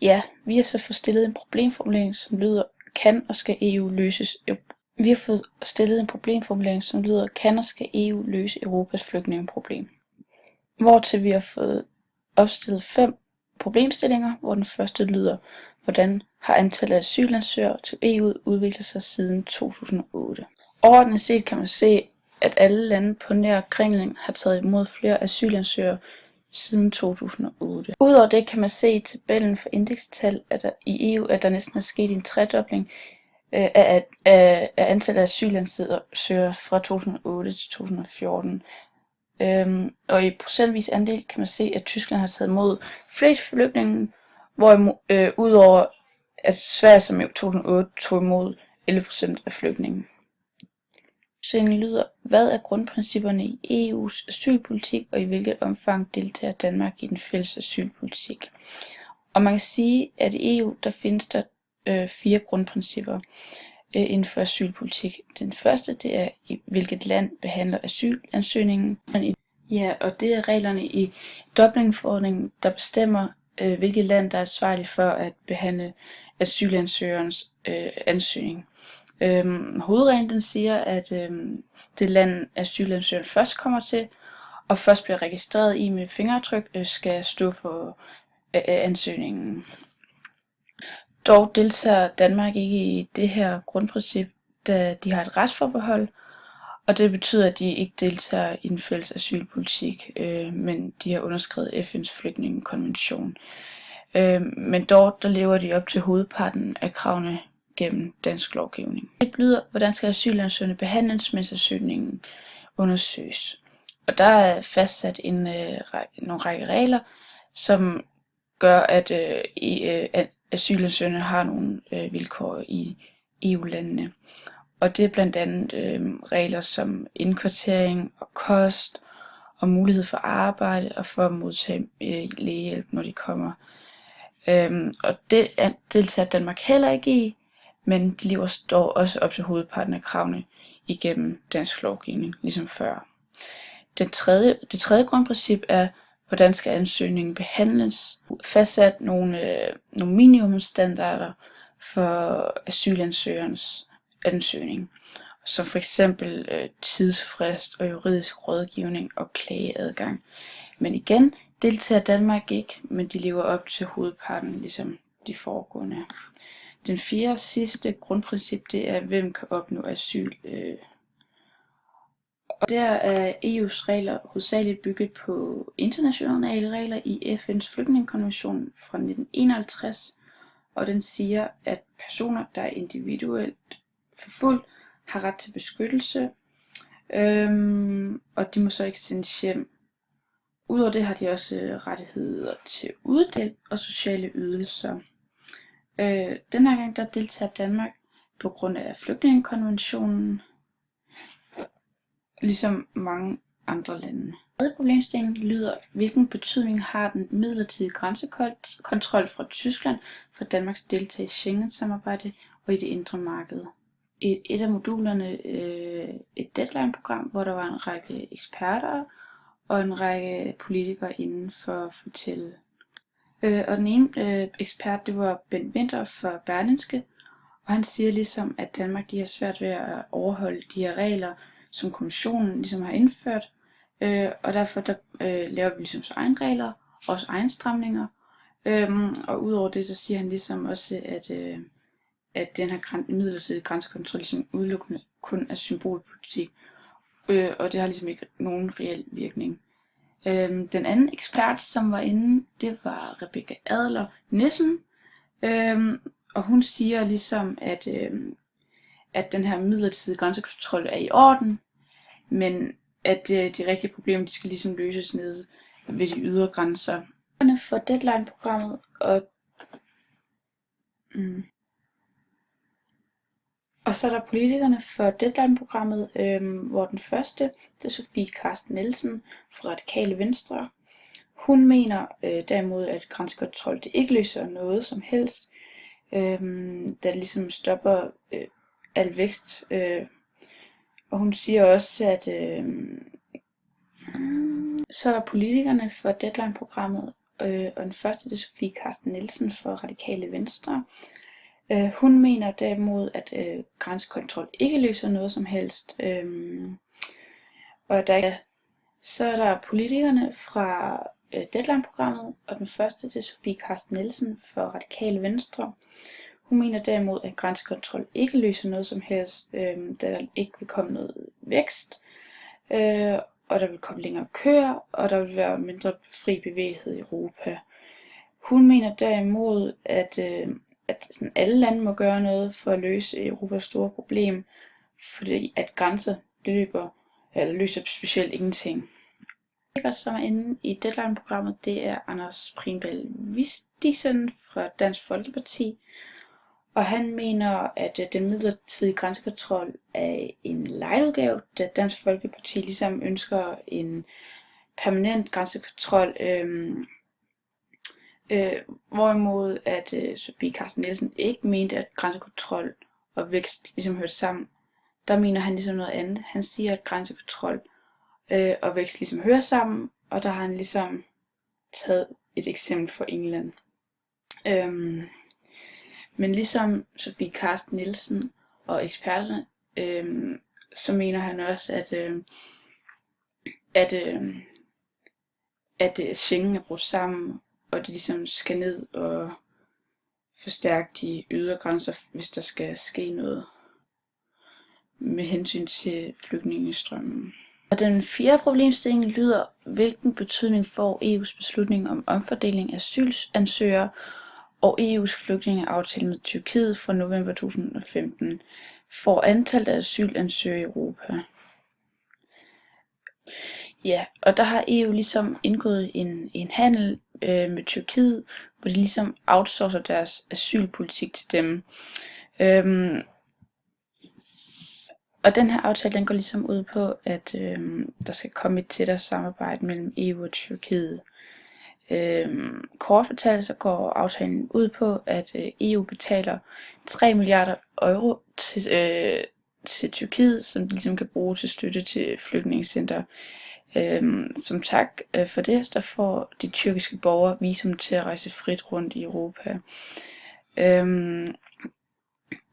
Ja, vi har så fået stillet en problemformulering, som lyder, kan og skal EU løses? Vi har fået stillet en problemformulering, som lyder, kan og skal EU løse Europas flygtningeproblem? Hvortil vi har fået opstillet 5 problemstillinger, hvor den første lyder, hvordan har antallet af asylansøgere til EU udviklet sig siden 2008? Overordnet set kan man se, at alle lande på nær Grækenland har taget imod flere asylansøgere siden 2008. Udover det kan man se i tabellen for indekstal, at der i EU at der næsten er sket en tredobling af antallet af asylansøgere fra 2008 til 2014. Og i procentvis andel kan man se, at Tyskland har taget imod flest flygtninge, udover at Sverige, som i 2008 tog imod 11% af flygtninge. Spørgsmålet lyder, hvad er grundprincipperne i EU's asylpolitik, og i hvilket omfang deltager Danmark i den fælles asylpolitik? Og man kan sige, at i EU der findes der 4 grundprincipper inden for asylpolitik. Den første det er, i hvilket land behandler asylansøgningen. Ja, og det er reglerne i Dublin-forordningen, der bestemmer, hvilket land der er ansvarlig for at behandle asylansøgerens ansøgning. Hovedreglen den siger, at det land asylansøgeren først kommer til, og først bliver registreret i med fingeraftryk, skal stå for ansøgningen. Dog deltager Danmark ikke i det her grundprincip, da de har et retsforbehold, og det betyder, at de ikke deltager i den fælles asylpolitik, men de har underskrevet FN's flygtningekonvention. Men dog der lever de op til hovedparten af kravene gennem dansk lovgivning. Det lyder, hvordan skal asylansøgerne behandles, mens ansøgningen undersøges. Og der er fastsat nogle række regler, som gør, at asylansøgerne har nogle vilkår i EU-landene. Og det er blandt andet regler som indkvartering og kost, og mulighed for arbejde og for at modtage lægehjælp, når de kommer. Og det deltager Danmark heller ikke i, men de lever dog også op til hovedparten af kravene igennem dansk lovgivning, ligesom før. Det tredje grundprincip er, hvordan skal ansøgningen behandles. Fastsat nogle minimumstandarder for asylansøgerens ansøgning, som for eksempel tidsfrist og juridisk rådgivning og klageadgang. Men igen deltager Danmark ikke, men de lever op til hovedparten, ligesom de foregående. Den fjerde og sidste grundprincip, det er, hvem kan opnå asyl. Og der er EU's regler hovedsageligt bygget på internationale regler i FN's flygtningekonvention fra 1951, og den siger, at personer, der er individuelt forfulgt, har ret til beskyttelse, og de må så ikke sendes hjem. Udover det har de også rettigheder til uddannelse og sociale ydelser. Den her gang der deltager Danmark på grund af flygtningekonventionen, ligesom mange andre lande. Tredje problemstilling lyder, hvilken betydning har den midlertidige grænsekontrol fra Tyskland for Danmarks deltagelse i Schengen-samarbejdet og i det indre marked? Et af modulerne, et deadline-program, hvor der var en række eksperter og en række politikere inden for at fortælle. Og den ene ekspert, det var Bent Winther fra Berlingske, og han siger ligesom, at Danmark de har svært ved at overholde de her regler, som kommissionen ligesom har indført, og derfor der, laver vi ligesom egen regler, også egen stramninger, og udover det, så siger han ligesom også, at den her midlertidige grænsekontrol ligesom udelukkende kun er symbolpolitik, og det har ligesom ikke nogen reel virkning. Den anden ekspert, som var inde, det var Rebecca Adler Nissen, og hun siger ligesom, at den her midlertidige grænsekontrol er i orden, men at de rigtige problemer, de skal ligesom løses nede ved de ydre grænser. For deadline-programmet og så er der politikerne for deadline-programmet, hvor den første, det er Sofie Carsten Nielsen fra Radikale Venstre. Hun mener derimod, at grænsekontrol det ikke løser noget som helst, der ligesom stopper al vækst. Og hun siger også, at så er der politikerne for deadline-programmet, og den første det er Sofie Carsten Nielsen for Radikale Venstre. Hun mener derimod, at grænsekontrol ikke løser noget som helst, og så er der politikerne fra Deadline-programmet, og den første det er Sofie Carsten Nielsen for Radikale Venstre. Hun mener derimod, at grænsekontrol ikke løser noget som helst, da der ikke vil komme noget vækst, og der vil komme længere køer, og der vil være mindre fri bevægelighed i Europa. Hun mener derimod, at sådan alle lande må gøre noget for at løse Europas store problem, fordi at grænser løser specielt ingenting. Som er inde i Deadline-programmet, det er Anders Prinbæl Vistisen fra Dansk Folkeparti, og han mener, at den midlertidige grænsekontrol er en lightudgave, da Dansk Folkeparti ligesom ønsker en permanent grænsekontrol, hvorimod at Sofie Carsten Nielsen ikke mente, at grænsekontrol og vækst ligesom hørte sammen. Der mener han ligesom noget andet. Han siger, at grænsekontrol og vækst ligesom hører sammen, og der har han ligesom taget et eksempel for England. Men ligesom Sofie Carsten Nielsen og eksperterne, så mener han også, at Schengen er brudt sammen, og det ligesom skal ned og forstærke de ydre grænser, hvis der skal ske noget med hensyn til flygtningestrømmen. Og den fjerde problemstilling lyder, hvilken betydning får EU's beslutning om omfordeling af asylansøgere og EU's flygtningeaftale med Tyrkiet fra november 2015 for antallet af asylansøgere i Europa. Ja, og der har EU ligesom indgået en handel med Tyrkiet, hvor de ligesom outsourcer deres asylpolitik til dem. Og den her aftale, den går ligesom ud på, at der skal komme et tættere samarbejde mellem EU og Tyrkiet. Kort fortalt så går aftalen ud på, at EU betaler 3 milliarder euro til Tyrkiet, som de ligesom kan bruge til støtte til flygtningecenter. Som tak for det, der får de tyrkiske borgere visum til at rejse frit rundt i Europa.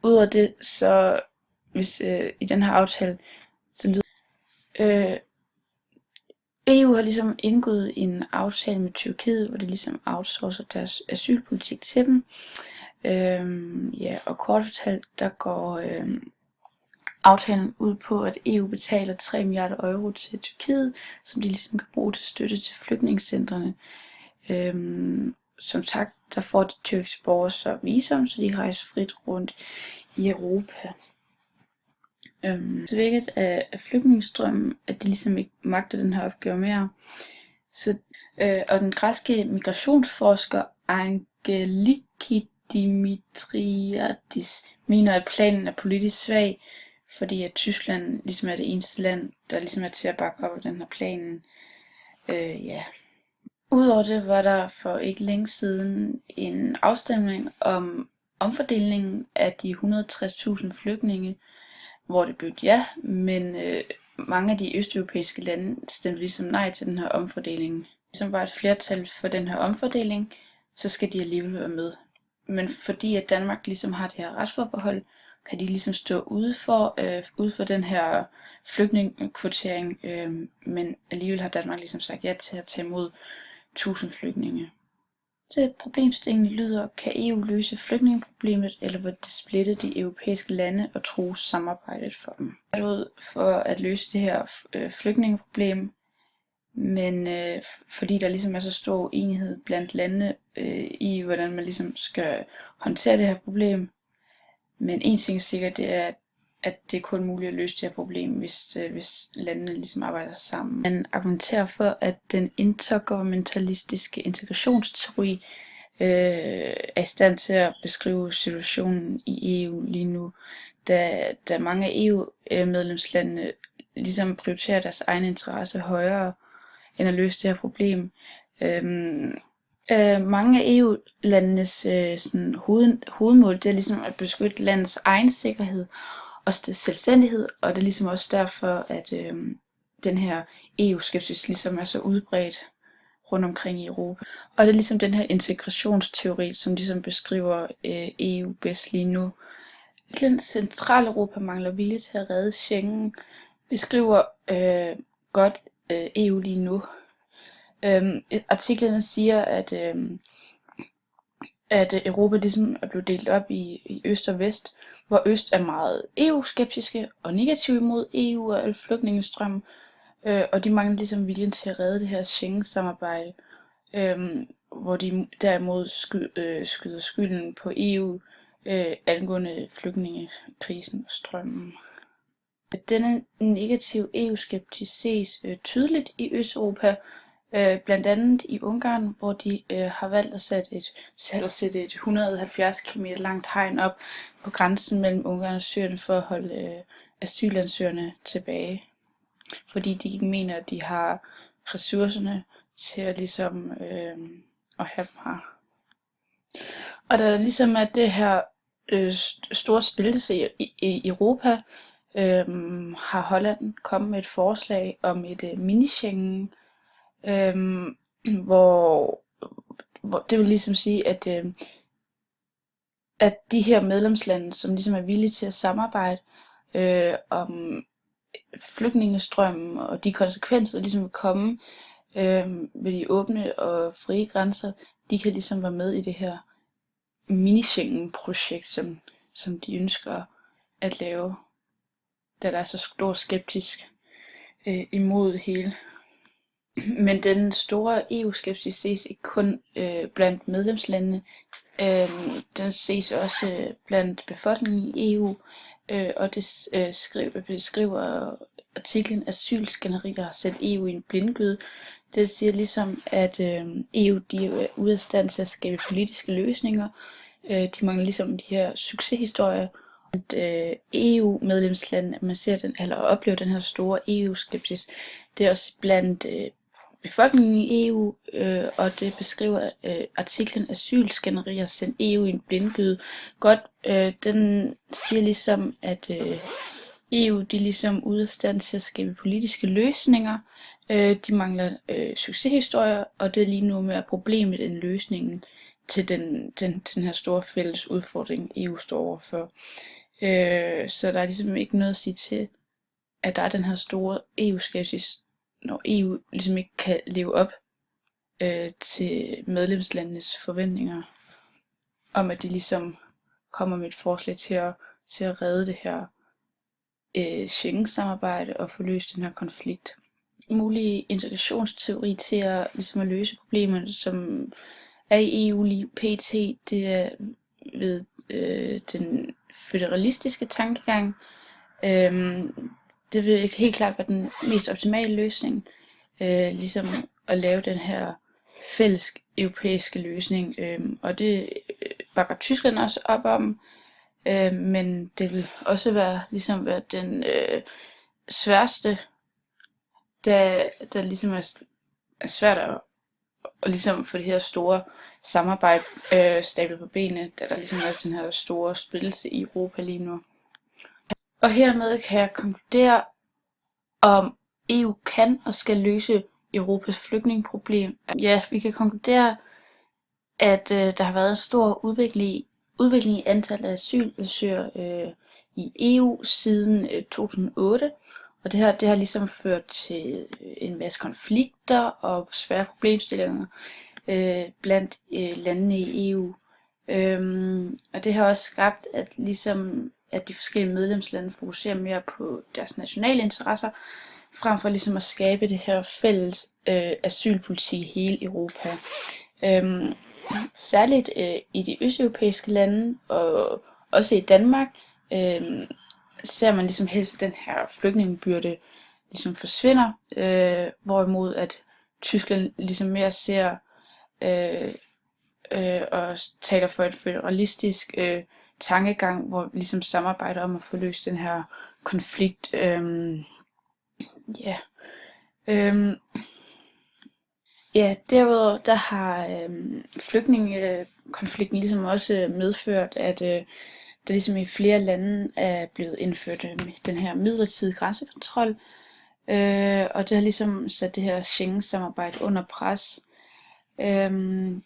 Udover det, så hvis i den her aftale, så lyder EU har ligesom indgået en aftale med Tyrkiet, hvor de ligesom outsourcer deres asylpolitik til dem. Ja, og kort fortalt, der går aftalen ud på, at EU betaler 3 milliarder euro til Tyrkiet, som de ligesom kan bruge til støtte til flygtningecentrene. Som sagt, der får de tyrkiske borgere så visum, så de kan rejse frit rundt i Europa. Svækket af flygtningestrømmen, at de ligesom ikke magter den her opgave mere. Så, og den græske migrationsforsker Angeliki Dimitriadis mener, at planen er politisk svag, fordi at Tyskland ligesom er det eneste land, der ligesom er til at bakke op af den her planen. Ja. Udover det var der for ikke længe siden en afstemning om omfordelingen af de 160.000 flygtninge, hvor det blev ja, men mange af de østeuropæiske lande stemte ligesom nej til den her omfordeling. Som var et flertal for den her omfordeling, så skal de alligevel være med. Men fordi at Danmark ligesom har det her retsforbehold, kan de ligesom stå ude for den her flygtningekvotering, men alligevel har Danmark ligesom sagt ja til at tage imod 1000 flygtninge. Så problemstillingen lyder, kan EU løse flygtningeproblemet, eller vil det splitte de europæiske lande og true samarbejdet for dem? For at løse det her flygtningeproblem, men fordi der ligesom er så stor uenighed blandt landene i, hvordan man ligesom skal håndtere det her problem. Men en ting er sikkert, det er, at det er kun muligt at løse det her problem, hvis landene ligesom arbejder sammen. Man argumenterer for, at den intergovernmentalistiske integrationsteori er i stand til at beskrive situationen i EU lige nu, da mange af EU-medlemslandene ligesom prioriterer deres egen interesse højere end at løse det her problem. Mange af EU-landenes hovedmål, det er ligesom at beskytte landets egen sikkerhed og selvstændighed, og det er ligesom også derfor, at den her EU-skepsis ligesom er så udbredt rundt omkring i Europa. Og det er ligesom den her integrationsteori, som ligesom beskriver EU bedst lige nu. Centraleuropa mangler vilje til at redde Schengen, beskriver godt EU lige nu. Artiklerne siger, at Europa ligesom er blevet delt op i øst og vest, hvor øst er meget EU-skeptiske og negative imod EU og flygtningestrømmen, og de mangler ligesom viljen til at redde det her Schengen-samarbejde, hvor de derimod skyder skylden på EU angående flygtningekrisen og strømmen. Denne negative EU-skepsis ses tydeligt i Østeuropa, blandt andet i Ungarn, hvor de har valgt at sætte et 170 km langt hegn op på grænsen mellem Ungarn og Syrien for at holde asylansøgerne tilbage, fordi de ikke mener, at de har ressourcerne til at ligesom at have dem her. Og der ligesom er det her store splittelse i Europa, har Holland kommet med et forslag om et mini-Schengen, hvor det vil ligesom sige, at de her medlemslande, som ligesom er villige til at samarbejde om flygtningestrømmen og de konsekvenser, der ligesom vil komme ved de åbne og frie grænser, de kan ligesom være med i det her mini-Schengen-projekt, som de ønsker at lave, da der er så stor skeptisk imod det hele. Men den store EU-skepsis ses ikke kun blandt medlemslandene, den ses også blandt befolkningen i EU, og det beskriver artiklen Asylskænderier har sat EU i en blindgyde. Det siger ligesom, at EU de er ude af stand til at skabe politiske løsninger. De mangler ligesom de her succeshistorier. EU-medlemslandene, at man ser den, eller oplever den her store EU-skepsis, det er også blandt befolkningen i EU, og det beskriver artiklen Asylskænderier sendt EU i en blindgyde godt. Den siger ligesom, at EU de er ligesom ude af stand til at skabe politiske løsninger. De mangler succeshistorier, og det er lige nu mere problemet end løsningen til den her store fælles udfordring, EU står overfor. Så der er ligesom ikke noget at sige til, at der er den her store EU-skepsis, når EU ligesom ikke kan leve op til medlemslandenes forventninger om, at de ligesom kommer med et forslag til at redde det her Schengen-samarbejde og få løst den her konflikt. Mulige integrationsteori til at løse problemerne, som er i EU lige pt. Det er ved den føderalistiske tankegang. Det vil helt klart være den mest optimale løsning, ligesom at lave den her fælles europæiske løsning, og det bakker Tyskland også op om, men det vil også være den sværeste, da ligesom er svært at ligesom få det her store samarbejde stablet på benene, da der ligesom er den her store splittelse i Europa lige nu. Og hermed kan jeg konkludere, om EU kan og skal løse Europas flygtningeproblem. Ja, vi kan konkludere, at der har været en stor udvikling i antallet af asylansøgere i EU siden 2008. Og det har ligesom ført til en masse konflikter og svære problemstillinger blandt landene i EU. Og det har også skabt, at de forskellige medlemslande fokuserer mere på deres nationale interesser, frem for ligesom at skabe det her fælles asylpolitik i hele Europa. Særligt i de østeuropæiske lande, og også i Danmark, ser man ligesom helst, at den her flygtningebyrde ligesom forsvinder, hvorimod at Tyskland ligesom mere ser og taler for et føderalistisk tankegang, hvor vi ligesom samarbejder om at få løst den her konflikt. Derudover der har flygtningekonflikten ligesom også medført, at der ligesom i flere lande er blevet indført den her midlertidige grænsekontrol, og det har ligesom sat det her Schengen-samarbejde under pres. Øhm,